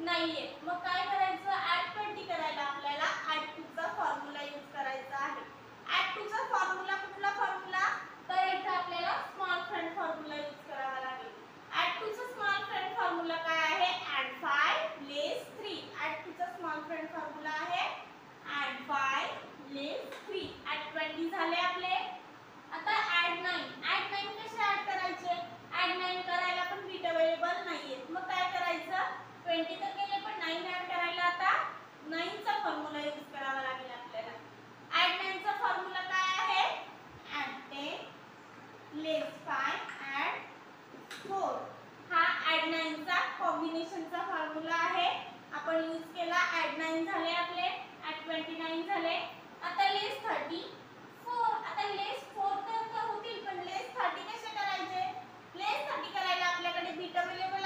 नाहीये. मग काय करायचं? ऍड 20 करायला आपल्याला ऍड 2 चा फॉर्म्युला यूज करायचा आहे. ऍड 2 चा फॉर्म्युला कुठला फॉर्म्युला? तर इथे आपल्याला स्मॉल फ्रेंड फॉर्म्युला यूज करावा लागेल. ऍड 2 चा स्मॉल फ्रेंड फॉर्म्युला काय आहे? ऍड 5 लेस 3. ऍड 2 चा स्मॉल फ्रेंड फॉर्म्युला आहे ऍड 5 लेस 3. ऍड 20 झाले आपले. आता ऍड 9. ऍड 9 कसे ऍड करायचे? ऍड 9 करायला पण बीट अवेलेबल नाहीये. मग काय करायचं? 20 तर केले पण 9 ऍड करायला आता 9 चा फॉर्म्युला यूज करावा लागेल आपल्याला. ऍड 9 चा फॉर्म्युला काय आहे? ऍड 10 लेस 5 ऍड 4. हा ऍड 9 चा कॉम्बिनेशनचा फॉर्म्युला आहे. आपण यूज केला. ऍड 9 झाले आपले. ऍड 29 झाले. आता लेस 34. आता लेस 4 तर होतील पण लेस 30 कसे करायचे? लेस 30 करायला आपल्याकडे बीट अवेलेबल